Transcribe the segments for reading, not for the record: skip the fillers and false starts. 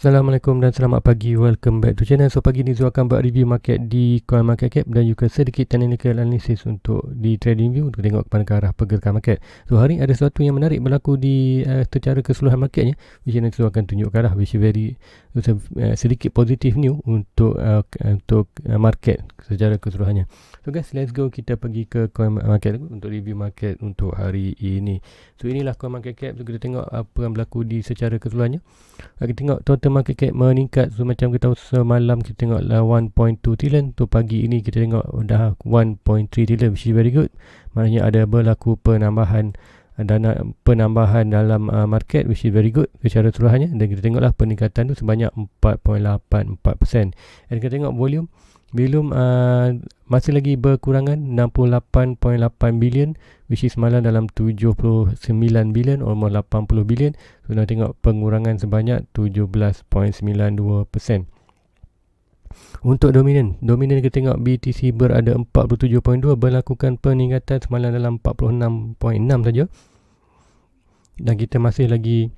Assalamualaikum dan selamat pagi. Welcome back to channel. So pagi ni Zul akan buat review market di CoinMarketCap dan juga sedikit technical analysis untuk di TradingView untuk tengok kepada ke arah pergerakan market. So hari ada sesuatu yang menarik berlaku di secara keseluruhan marketnya, which nanti Zul akan tunjuk ke arah, which very sedikit positif new untuk market secara keseluruhannya. So guys, let's go, kita pergi ke CoinMarket untuk review market untuk hari ini. So inilah CoinMarketCap. So kita tengok apa yang berlaku di secara keseluruhannya. Kita tengok total market cap meningkat. So macam kita tahu semalam kita tengok 1.2 trillion. Tu pagi ini kita tengok dah 1.3 trillion, which is very good. Maknanya ada berlaku penambahan dalam market, which is very good secara keseluruhannya. Dan kita tengoklah peningkatan tu sebanyak 4.84%. Dan kita tengok volume masih lagi berkurangan 68.8 bilion, which is semalam dalam 79 bilion, almost 80 bilion. So nak tengok pengurangan sebanyak 17.92%. Untuk dominan kita tengok BTC berada 47.2, berlakukan peningkatan semalam dalam 46.6 saja. Dan kita masih lagi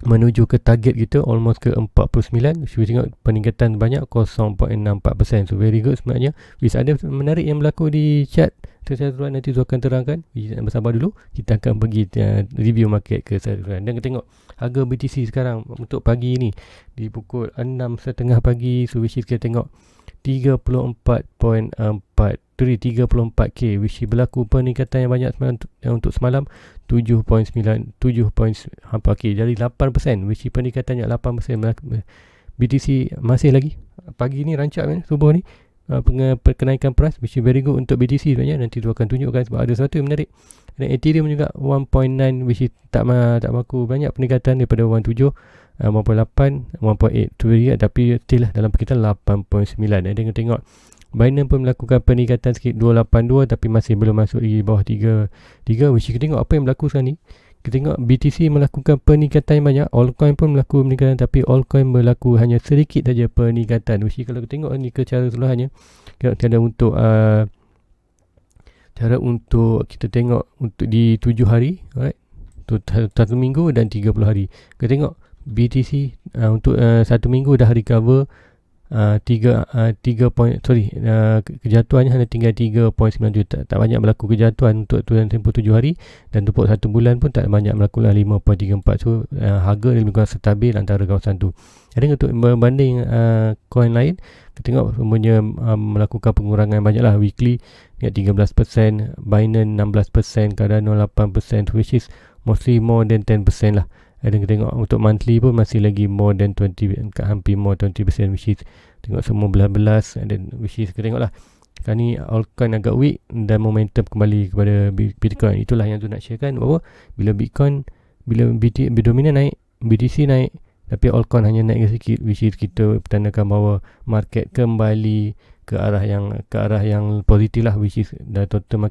menuju ke target kita almost ke 49. So tengok peningkatan banyak 0.64%. So very good sebenarnya. Bisa ada menarik yang berlaku di chart secara nanti Zul akan terangkan. Bersabar dulu, kita akan pergi review market ke secara. Dan kita tengok harga BTC sekarang untuk pagi ini di pukul 6.30 pagi. So which is kita tengok 34.4K, which berlaku peningkatan yang banyak untuk semalam 7.97, jadi 8%, which peningkatannya 8%. BTC masih lagi pagi ni rancak subuh ni kenaikan price, which is very good untuk BTC sebenarnya. Nanti tu akan tunjukkan sebab ada sesuatu yang menarik. Dan Ethereum juga 1.9, which is tak berlaku banyak peningkatan daripada 1.7, 1.8, 1.8 tu dia, tapi still lah dalam peningkatan 8.9. Dan kita tengok Binance pun melakukan peningkatan sikit 282, tapi masih belum masuk di bawah 3, which kita tengok apa yang berlaku sekarang ni. Kita tengok BTC melakukan peningkatan yang banyak, altcoin pun melakukan peningkatan, tapi altcoin berlaku hanya sedikit saja peningkatan. Which kalau kita tengok ni ke cara keseluruhannya, cara untuk kita tengok untuk di 7 hari, alright, untuk 1 minggu dan 30 hari. Kita tengok BTC untuk 1 minggu dah recover kejatuhannya hanya tinggal 3.9 juta. Tak banyak berlaku kejatuhan untuk tempoh 7 hari, dan untuk 1 bulan pun tak banyak berlaku lah, 5.34. So harga lebih kurang stabil antara kawasan tu. Jadi untuk berbanding coin lain, kita tengok semuanya melakukan pengurangan banyak lah. Weekly 13%, Binance 16%, Cardano 8%, which is mostly more than 10% lah. Dan kita tengok untuk monthly pun masih lagi more than 20, hampir more 20%, which is tengok semua belas-belas. Dan which is kita tengok lah sekarang ni altcoin agak weak dan momentum kembali kepada Bitcoin. Itulah yang tu nak sharekan, bahawa bila dominan naik, BTC naik, tapi altcoin hanya naik sikit, which is kita pertandakan bahawa market kembali ke arah yang positif lah, which is dah total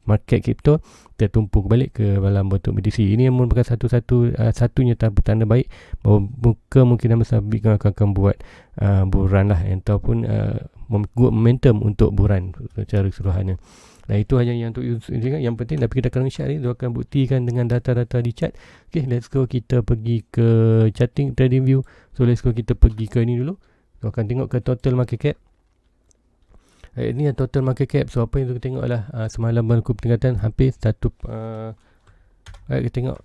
market crypto tertumpu balik ke dalam bentuk BTC. Ini yang merupakan satunya tanda baik bahawa kemungkinan besar Bitcoin akan buat buran lah, ataupun good momentum untuk buran secara keseluruhannya. Nah, itu hanya yang untuk yang penting. Tapi kita akan share ni, dia akan buktikan dengan data-data di chart. Okay, let's go, kita pergi ke charting TradingView. So let's go, kita pergi ke ini dulu. Kita akan tengok ke total market cap. Ini yang total market cap. So apa yang kita tengok adalah semalam berlaku peningkatan hampir kita tengok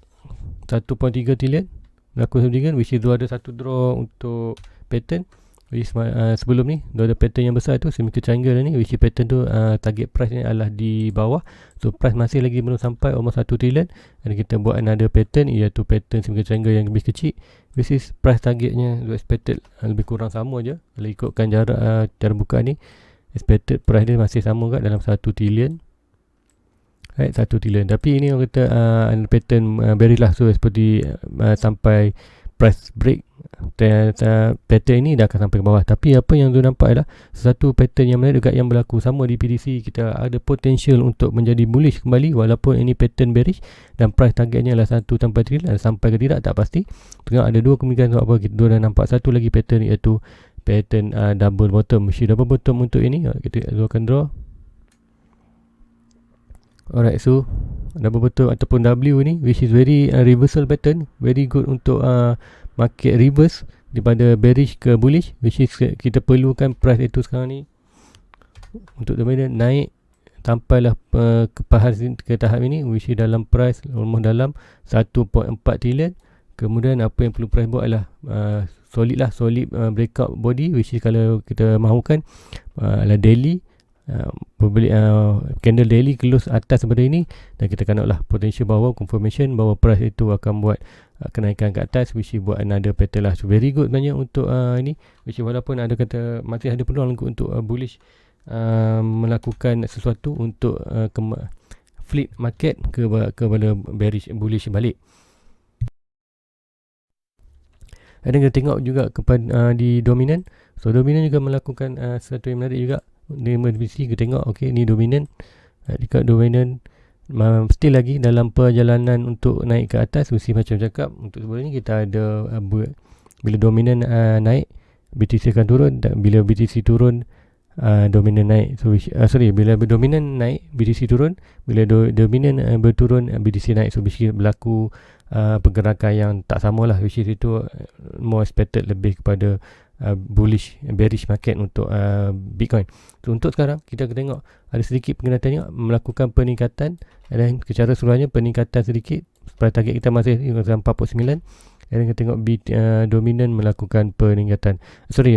1.3 trillion berlaku 1 trillion, which is ada satu draw untuk pattern, which is, sebelum ni ada pattern yang besar tu semiconductor triangle ni, which is pattern tu target price ni adalah di bawah. So price masih lagi belum sampai almost 1 trillion. Dan kita buat another pattern, iaitu pattern semiconductor triangle yang lebih kecil, which is price targetnya expected lebih kurang sama je kalau ikutkan jarak cara buka ni. Expected price dia masih sama kat dalam 1 trillion. Right, 1 trillion. Tapi ini orang kata pattern bearish lah. So seperti sampai price break, pattern ini dah akan sampai ke bawah. Tapi apa yang tu nampak adalah satu pattern yang menarik juga yang berlaku sama di PDC. Kita ada potential untuk menjadi bullish kembali walaupun ini pattern bearish, dan price targetnya adalah 1 sampai trillion. Sampai ke tidak tak pasti. Tengok ada dua kemungkinan sebab apa. Kita dah nampak satu lagi pattern, iaitu pattern double bottom. Mesti double bottom untuk ini. Kita akan draw. Alright, so double bottom ataupun W ni, which is very reversal pattern, very good untuk market reverse daripada bearish ke bullish, which is kita perlukan price itu sekarang ni untuk dominant naik sampailah ke tahap ini, which is dalam price almost dalam 1.4 trillion. Kemudian apa yang perlu price buat adalah solid breakout body, which is kalau kita mahukan adalah daily candle daily close atas daripada ini, dan kita akan lah potential bawah confirmation bahawa price itu akan buat kenaikan ke atas, which is buat another pattern lah. So very good sebenarnya untuk ini, which is walaupun ada kata masih ada peluang untuk bullish melakukan sesuatu untuk flip market kepada bearish bullish balik. Dan kita tengok juga kepada di dominant. So dominant juga melakukan sesuatu yang menarik juga. Di MACD kita tengok, okay, ni dominant. Dekat dominant still lagi dalam perjalanan untuk naik ke atas. Mesti macam cakap, untuk sebelum ni kita ada bila dominant naik, BTC akan turun, dan bila BTC turun dominant naik. So bila dominant naik, BTC turun. Bila dominant berturun, BTC naik. So basically berlaku pergerakan yang tak sama lah, which is itu more expected lebih kepada bullish bearish market untuk Bitcoin. So untuk sekarang kita akan tengok ada sedikit peningkatan, melakukan peningkatan, dan secara keseluruhannya peningkatan sedikit. Price target kita masih 49. Dan kita tengok dominant melakukan peningkatan.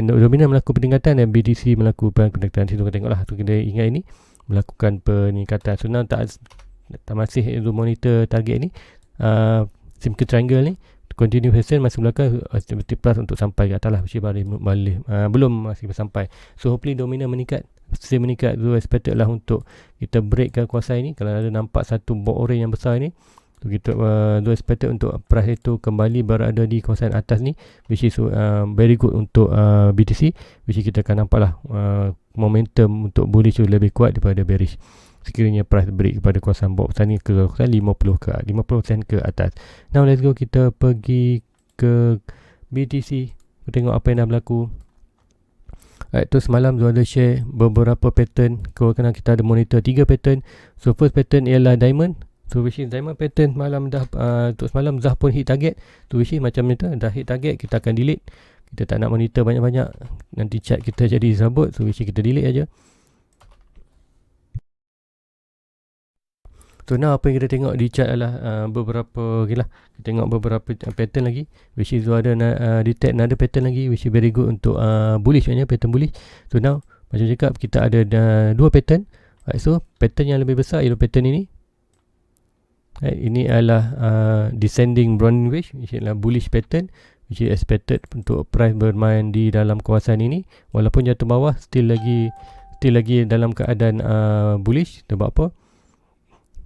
Dominant melakukan peningkatan dan BTC melakukan peningkatan. Situ kita tengoklah. Tu kita ingat ini melakukan peningkatan. So now tak masih monitor target ni. Simple triangle ni continue fashion masih belakang activity plus untuk sampai ke atas lah, mesti balik belum masih sampai. So hopefully dominant meningkat, still meningkat. So expected lah untuk kita break ke kuasa ini. Kalau ada nampak satu box orange yang besar ni, so kita expected untuk price itu kembali berada di kawasan atas ni, which is very good untuk BTC, which is kita akan nampak lah momentum untuk bullish tu lebih kuat daripada bearish sekiranya price break kepada kawasan box ni ke kawasan 50% ke atas. Now let's go, kita pergi ke BTC, kita tengok apa yang dah berlaku. Tu semalam tu ada share beberapa pattern. Kerana kita ada monitor 3 pattern. So first pattern ialah diamond. So which is diamond pattern malam dah untuk semalam dah pun hit target. So which is macam ni tu, dah hit target kita akan delete. Kita tak nak monitor banyak-banyak, nanti chart kita jadi sabut. So which is kita delete aja. So now apa yang kita tengok di chart adalah beberapa kita tengok beberapa pattern lagi, which is ada detect another pattern lagi, which is very good untuk bullish, maknanya pattern bullish. So now macam cakap kita ada 2 pattern. So pattern yang lebih besar ialah pattern ini. Ini adalah descending Brownian wedge, which adalah bullish pattern, which is expected untuk price bermain di dalam kawasan ini. Walaupun jatuh bawah, still lagi dalam keadaan bullish. Sebab apa?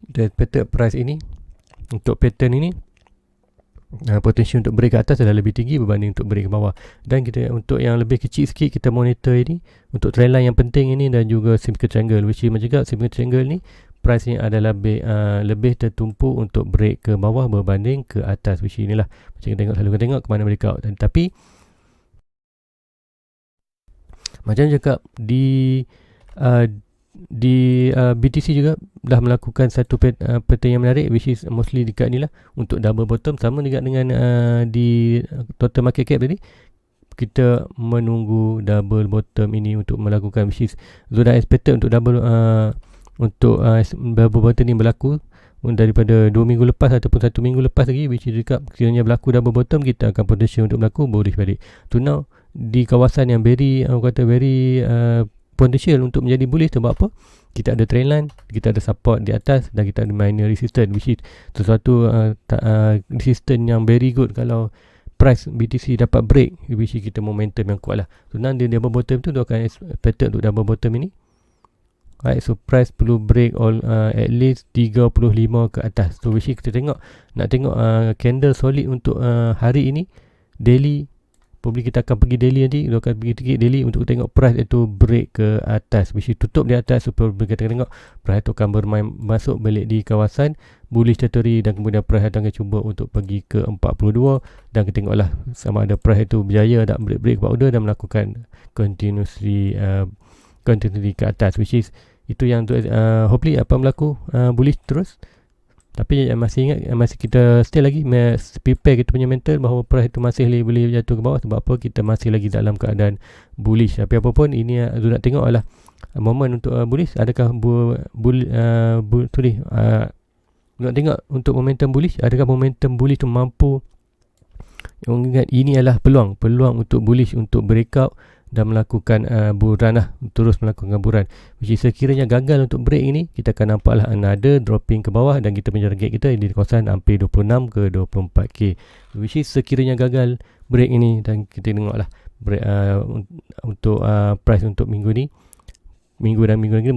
The pattern price ini, untuk pattern ini potensi untuk break ke atas adalah lebih tinggi berbanding untuk break ke bawah. Dan kita untuk yang lebih kecil sikit, kita monitor ini untuk trendline yang penting ini, dan juga simple triangle, which is macam juga simple triangle ni price ni adalah lebih tertumpu untuk break ke bawah berbanding ke atas, which inilah macam kita selalu tengok ke mana breakout. Dan tapi macam cakap di BTC juga dah melakukan satu pattern yang menarik, which is mostly dekat ni lah untuk double bottom, sama juga dengan di total market cap tadi. Kita menunggu double bottom ini untuk melakukan, which is dah expected untuk double bottom ni berlaku daripada 2 minggu lepas ataupun 1 minggu lepas lagi, which is dekat kiranya berlaku double bottom, kita akan potential untuk berlaku bullish balik. So now di kawasan yang very potential untuk menjadi bullish. Sebab apa? Kita ada trendline, kita ada support di atas, dan kita ada minor resistance, which is sesuatu resistance yang very good kalau price BTC dapat break, which is kita momentum yang kuat lah. So nanti double bottom tu dia akan expected untuk double bottom ini. Right, so price perlu break at least 35 ke atas. So which is kita nak tengok candle solid untuk hari ini daily. Probably kita akan pergi daily nanti, kita akan pergi daily untuk tengok price itu break ke atas, which is tutup di atas. Supaya kita tengok price itu akan bermain masuk balik di kawasan bullish territory, dan kemudian price akan cuba untuk pergi ke 42, dan kita tengoklah sama ada price itu berjaya tak break order dan melakukan continuously ke atas, which is itu yang hopefully akan berlaku bullish terus. Tapi masih ingat, masih kita still lagi prepare kita punya mental bahawa price tu masih boleh jatuh ke bawah. Sebab apa? Kita masih lagi dalam keadaan bullish. Tapi apa pun, ini tu nak tengok adalah momen untuk bullish. Adakah nak tengok untuk momentum bullish, adakah momentum bullish tu mampu. Ingat, ini adalah peluang untuk bullish untuk breakout dan melakukan buran lah, terus melakukan buran. Which is sekiranya gagal untuk break ini, kita akan nampaklah another dropping ke bawah dan kita punya target kita di kawasan hampir 26 ke 24k. Which is sekiranya gagal break ini, dan kita tengoklah break, untuk price untuk minggu ni, minggu lagi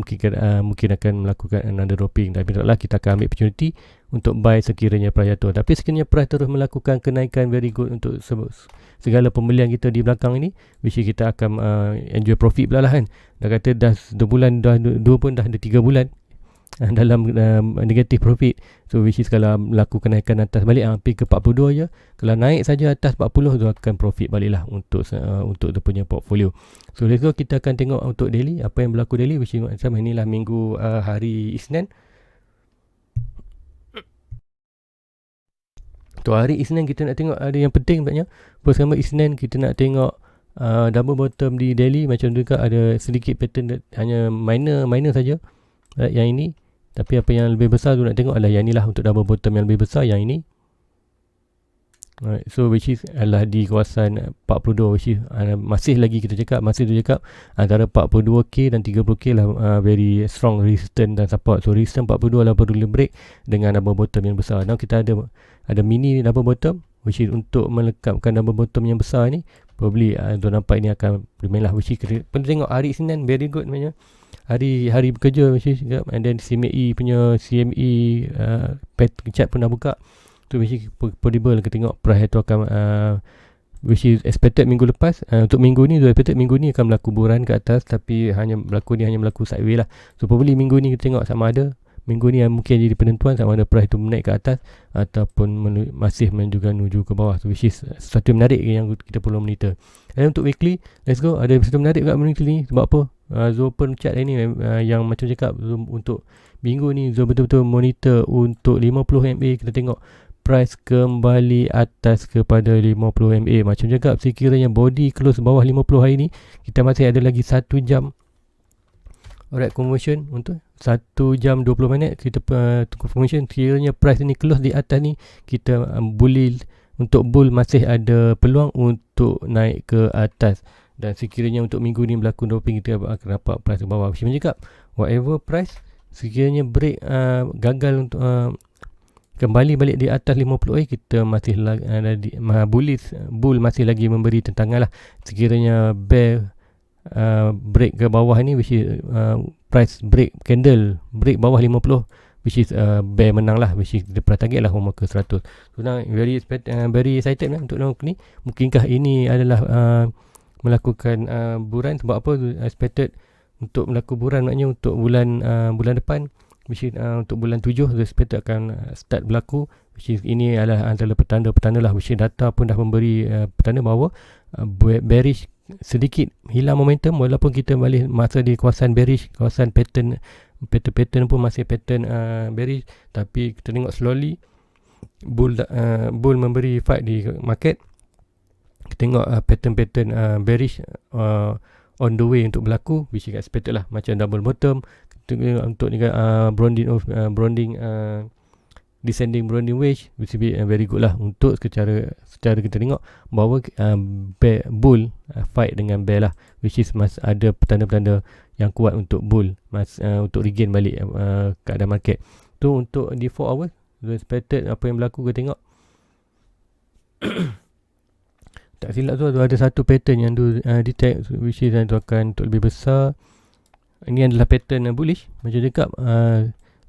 mungkin akan melakukan another dropping. Tapi taklah, kita akan ambil opportunity untuk buy sekiranya price jatuh. Tapi sekiranya price terus melakukan kenaikan very good untuk segala pembelian kita di belakang ini, which kita akan enjoy profit pula lah kan. Dah kata dah 2 bulan, dah 2 pun dah ada 3 bulan dalam negative profit. So which is kalau laku kenaikan atas balik hampir ke 42 je, kalau naik saja atas 40 tu akan profit balik lah untuk dia punya portfolio. So let's go, kita akan tengok untuk daily, apa yang berlaku daily, which is macam inilah minggu hari Isnin. Untuk hari Isnin kita nak tengok ada yang penting sebenarnya. Pertama Isnin kita nak tengok double bottom di daily. Macam juga ada sedikit pattern, hanya minor saja yang ini. Tapi apa yang lebih besar tu nak tengok adalah yang inilah, untuk double bottom yang lebih besar yang ini. So which is adalah di kawasan 42, which is masih lagi kita cakap antara 42k dan 30k lah very strong resistance dan support. So resistance 42 lah perlu break dengan double bottom yang besar. Now kita ada mini double bottom, which is untuk melekapkan double bottom yang besar ni. Probably tu nampak ini akan remain lah, which is penting tengok hari Isnin very good sebenarnya. Hari bekerja, which is, and then CME punya chart pun dah buka. Tu which is possible kita tengok price tu akan which is expected minggu lepas. Untuk minggu ni, expected minggu ni akan berlaku buran ke atas, tapi hanya berlaku sideways lah. So probably minggu ni kita tengok sama ada minggu ni mungkin jadi penentuan sama ada price tu menaik ke atas ataupun masih juga menuju ke bawah. So which is sesuatu menarik yang kita perlu monitor. Dan untuk weekly, let's go, ada sesuatu menarik kat weekly ni. Sebab apa? Zoom open chart ni yang macam cakap, untuk minggu ni Zoom betul-betul monitor untuk 50 MA. Kita tengok price kembali atas kepada 50 MA. Macam cakap, sekiranya body close bawah 50 hari ni, kita masih ada lagi 1 jam alright conversion, untuk 1 jam 20 minit kita conversion. Sekiranya price ni close di atas ni, kita untuk bull masih ada peluang untuk naik ke atas. Dan sekiranya untuk minggu ni berlaku dropping, kita akan dapat price ke bawah. Macam cakap, whatever price sekiranya break gagal untuk kembali balik di atas 50A, kita masih bull masih lagi memberi tentangan lah. Sekiranya bear break ke bawah ni, which is price break candle break bawah 50, which is bear menang lah, which is dia target lah ke 100. So now very excited lah untuk ni. Mungkinkah ini adalah melakukan buran? Sebab apa expected untuk melakukan buran, maknanya untuk bulan depan, which is untuk bulan 7 expected akan start berlaku, which is ini adalah antara petanda lah, which is data pun dah memberi petanda bahawa bearish sedikit hilang momentum. Walaupun kita balik masa di kawasan bearish, kawasan pattern pun masih pattern bearish, tapi kita tengok slowly bull memberi fight di market. Kita tengok pattern bearish on the way untuk berlaku, which is expected lah, macam double bottom. Untuk branding descending branding wedge, which will be very good lah untuk secara kita tengok bahawa bull fight dengan bear lah, which is ada petanda-petanda yang kuat untuk bull untuk regain balik keadaan market tu. Untuk di 4 hours expected apa yang berlaku, kita tengok tak silap tu ada satu pattern yang detect, which is tu akan untuk lebih besar. Ini adalah pattern bullish. Macam cakap,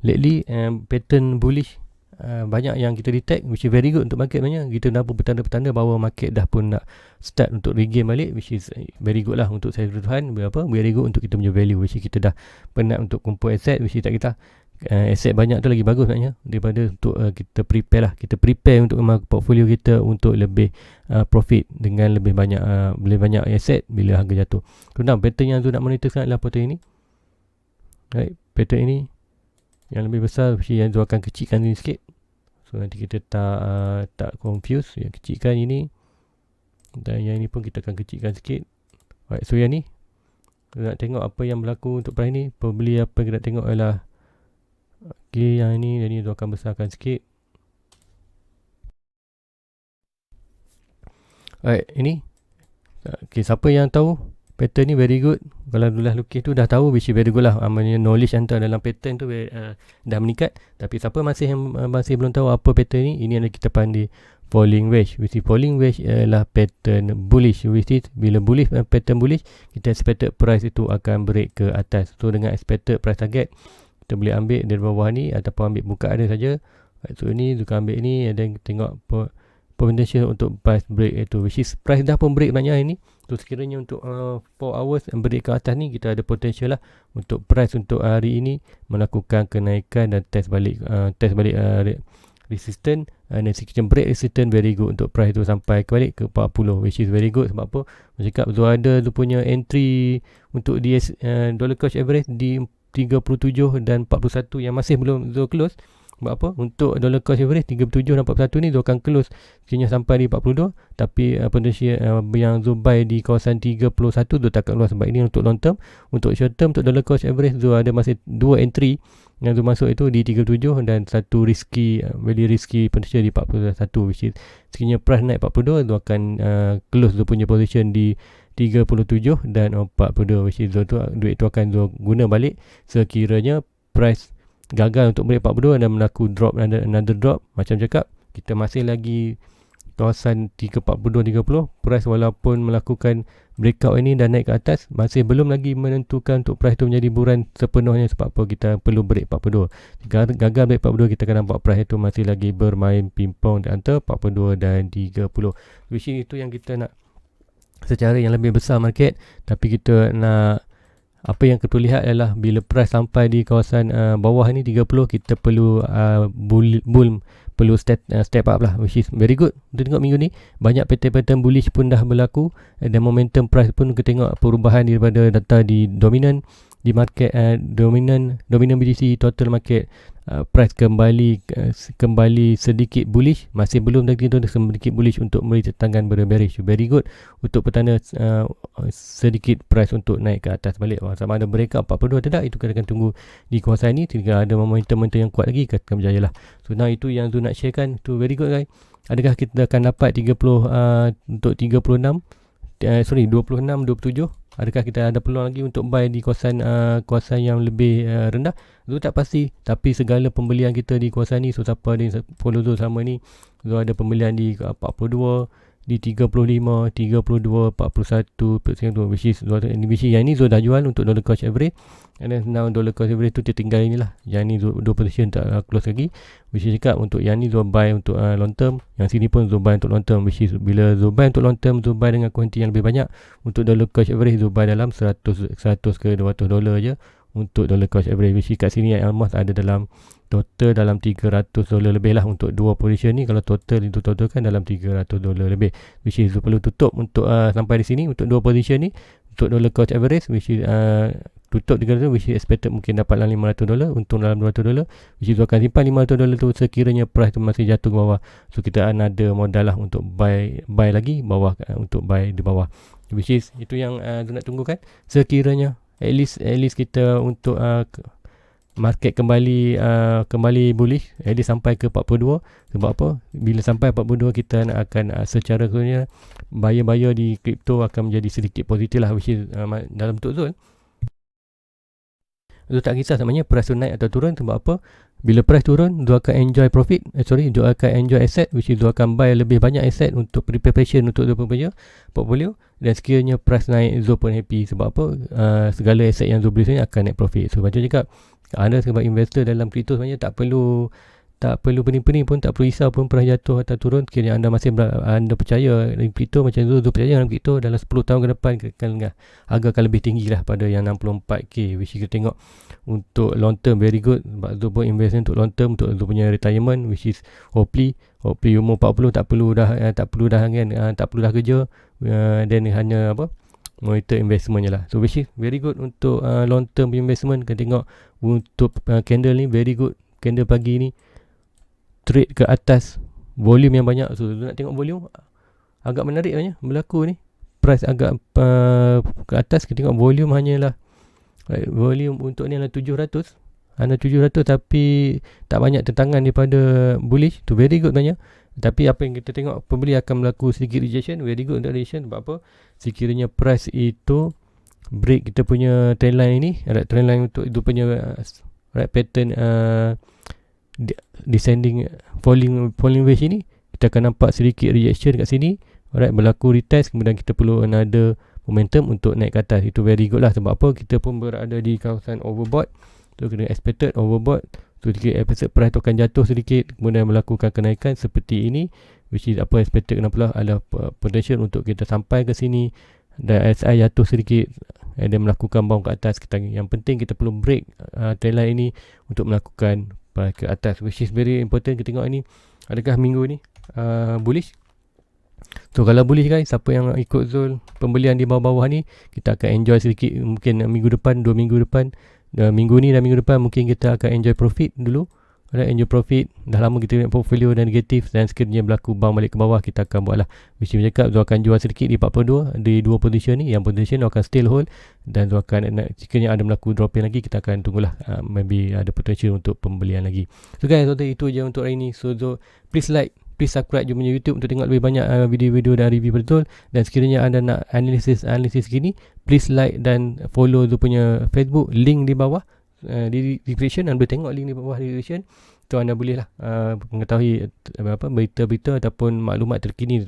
lately pattern bullish banyak yang kita detect, which is very good untuk market. Banyak kita nampak petanda-petanda bahawa market dah pun nak start untuk regain balik, which is very good lah untuk saya keseluruhan. Very good untuk kita punya value, which is kita dah penat untuk kumpul aset, which is tak kita aset banyak tu lagi bagus sebenarnya daripada untuk kita prepare untuk portfolio kita untuk lebih profit dengan lebih banyak aset bila harga jatuh. So now pattern yang tu nak monitor sekarang adalah pattern ini. Right, pattern ini Yang lebih besar yang Zul akan kecilkan ni sikit. So nanti kita tak confuse. Yang kecilkan ini, dan yang ini pun kita akan kecilkan sikit. Alright, so yang ni nak tengok apa yang berlaku untuk price ni. Pembeli apa kita nak tengok adalah yang ini. Jadi Zul akan besarkan sikit. Alright, ini siapa yang tahu pattern ni very good. Kalau dah lukis tu dah tahu, which is very good lah. Knowledge antara dalam pattern tu dah meningkat. Tapi siapa masih belum tahu apa pattern ni, ini adalah kita panggil falling wedge. Which is falling wedge adalah pattern bullish. Which is bila bullish, pattern bullish, kita expected price itu akan break ke atas. So dengan expected price target, kita boleh ambil dari bawah ni ataupun ambil buka ada saja. So ni kita ambil ni dan tengok potential untuk price break itu, which is price dah pun break banyak ini. So sekiranya untuk 4 hours break ke atas ni, kita ada potential lah untuk price untuk hari ini melakukan kenaikan dan test balik resistance, dan sekiranya break resistance very good untuk price tu sampai balik ke 40, which is very good. Sebab apa? Macam cakap tu ada tu punya entry untuk dollar cost average di 37 dan 41 yang masih belum close. Sebab apa? Untuk dollar cost average 37 dan 41 ni Zul akan close sekiranya sampai di 42. Tapi potensial yang Zul buy di kawasan 31 Zul tak akan keluar. Sebab ini untuk long term. Untuk short term, untuk dollar cost average Zul ada masih 2 entry yang Zul masuk itu di 37 dan satu risky, very risky potensial di 41, which is sekiranya price naik 42 Zul akan close Zul punya position di 37 dan 42, which is duit tu akan Zul guna balik sekiranya price gagal untuk break 42 dan berlaku drop, another drop. Macam cakap, kita masih lagi kawasan 42-30. Price walaupun melakukan breakout ini dan naik ke atas, masih belum lagi menentukan untuk price tu menjadi buran sepenuhnya. Sebab apa? Kita perlu break 42. Gagal break 42, kita akan nampak price itu masih lagi bermain pingpong di antara 42 dan 30. Which itu yang kita nak secara yang lebih besar market. Tapi kita nak, apa yang kita lihat adalah bila price sampai di kawasan bawah ni 30, kita perlu perlu step up lah, which is very good. Kita tengok minggu ni banyak pattern bullish pun dah berlaku, dan momentum price pun kita tengok perubahan daripada data di dominant di market, dominant BTC total market price kembali sedikit bullish, masih belum lagi sedikit bullish untuk memberi tetangan bearish. Very good untuk petanda sedikit price untuk naik ke atas balik. Sama ada breakout 42 tidak, itu kita akan tunggu di kawasan ini. Jika ada momentum yang kuat lagi, kita akan berjaya lah. So now itu yang Zul nak sharekan, itu very good guys. Adakah kita akan dapat 30 untuk 26 27? Adakah kita ada peluang lagi untuk buy di kawasan yang lebih rendah? Zul tak pasti, tapi segala pembelian kita di kawasan ni, so siapa ada yang follow Zul selama ni, Zul ada pembelian di 42, di 35, 32, 41, which is yang ni Zul dah jual untuk dollar cost average. And then now dollar cost average tu dia tinggal inilah. Yang ni Zul 2 position tak close lagi, which is cakap untuk yang ni Zul buy untuk long term. Yang sini pun Zul buy untuk long term, which is bila Zul buy untuk long term, Zul buy dengan kuanti yang lebih banyak. Untuk dollar cost average Zul buy dalam 100 ke 200 dolar je untuk dollar cost average, which is kat sini almost ada dalam total dalam 300 dolar lebih lah untuk dua position ni. Kalau total itu kan dalam 300 dolar lebih, which is Zul perlu tutup untuk sampai di sini untuk dua position ni untuk dollar cost average, which is tutup 300, which is expected mungkin dapat dalam 500 dolar, untung dalam 200 dolar, which is Zul akan simpan 500 dolar tu sekiranya price tu masih jatuh ke bawah. So kita akan ada modal lah untuk buy lagi bawah, untuk buy di bawah, which is itu yang Zul nak tunggu kan. Sekiranya at least kita untuk market kembali bullish at least sampai ke 42. Sebab apa? Bila sampai 42, kita akan secara sebenarnya buyer di kripto akan menjadi sedikit positif lah, which is dalam bentuk Zul tak kisah sebenarnya price tu naik atau turun. Sebab apa? Bila price turun, Zul akan enjoy profit, Zul akan enjoy asset, which is Zul akan buy lebih banyak asset untuk preparation untuk Zul punya portfolio. Dan sekiranya price naik, Zul pun happy. Sebab apa? Segala asset yang Zul beli sebenarnya akan naik profit. So macam cakap, anda sebagai investor dalam kripto sebenarnya tak perlu pening-pening pun, tak perlu risau pun price jatuh atau turun. Sekiranya anda masih anda percaya dalam kripto, macam Zul percaya dalam kripto, dalam 10 tahun ke depan harga akan lebih tinggi lah pada yang 64k, which kita tengok untuk long term very good. Sebab Zul pun investment untuk long term, untuk Zul punya retirement, which is hopefully umur 40 tak perlu dah kerja, dan hanya monitor investmentnya lah. So which is very good untuk long term investment. Kita tengok untuk candle ni very good. Candle pagi ni trade ke atas, volume yang banyak. So nak tengok volume agak menarik banyak berlaku ni. Price agak ke atas, kita tengok volume hanyalah volume untuk ni adalah 700 tapi tak banyak tentangan daripada bullish. Tu very good banyak. Tapi apa yang kita tengok, pembeli akan berlaku sedikit rejection. Very good untuk rejection. Sebab apa? Sekiranya price itu break kita punya trendline ini, trendline untuk itu punya pattern descending falling wedge ini, kita akan nampak sedikit rejection kat sini. Berlaku retest, kemudian kita perlu another momentum untuk naik ke atas. Itu very good lah. Sebab apa? Kita pun berada di kawasan overbought. So kena expected overbought. So expected price tu akan jatuh sedikit, kemudian melakukan kenaikan seperti ini, which is apa expected. Kenapa lah? Ada potential untuk kita sampai ke sini dan SI jatuh sedikit dan melakukan bounce ke atas. Yang penting kita perlu break trendline ini untuk melakukan ke atas, which is very important. Kita tengok ini, adakah minggu ni bullish. So kalau bullish guys, siapa yang ikut zone pembelian di bawah-bawah ni, kita akan enjoy sedikit. Mungkin minggu depan, 2 minggu depan, minggu ni dan minggu depan mungkin kita akan enjoy profit dulu. Enjoy profit. Dah lama kita tengok portfolio dan negatif, dan sekiranya berlaku bounce balik ke bawah, kita akan buat lah, which is cakap Zul akan jual sedikit di 42, di 2 position ni. Yang position akan still hold, dan Zul akan sekiranya ada berlaku dropping lagi, kita akan tunggulah, maybe ada potential untuk pembelian lagi. So guys, itu je untuk hari ni. So Zul, please like, please subscribe je punya YouTube untuk tengok lebih banyak video-video dan review betul. Dan sekiranya anda nak analisis gini, please like dan follow tu punya Facebook, link di bawah di description. Anda boleh tengok link di bawah di description. Tu anda boleh lah mengetahui berita-berita ataupun maklumat terkini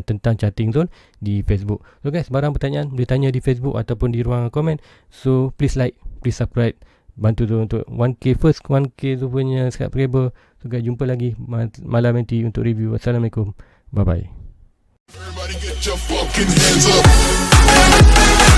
tentang charting zone di Facebook. So guys, barang pertanyaan boleh tanya di Facebook ataupun di ruang komen. So please like, please subscribe, bantu tu untuk 1k first 1k tu punya subscriber. So guys, jumpa lagi malam nanti untuk review. Assalamualaikum, bye bye. Everybody get your fucking hands up.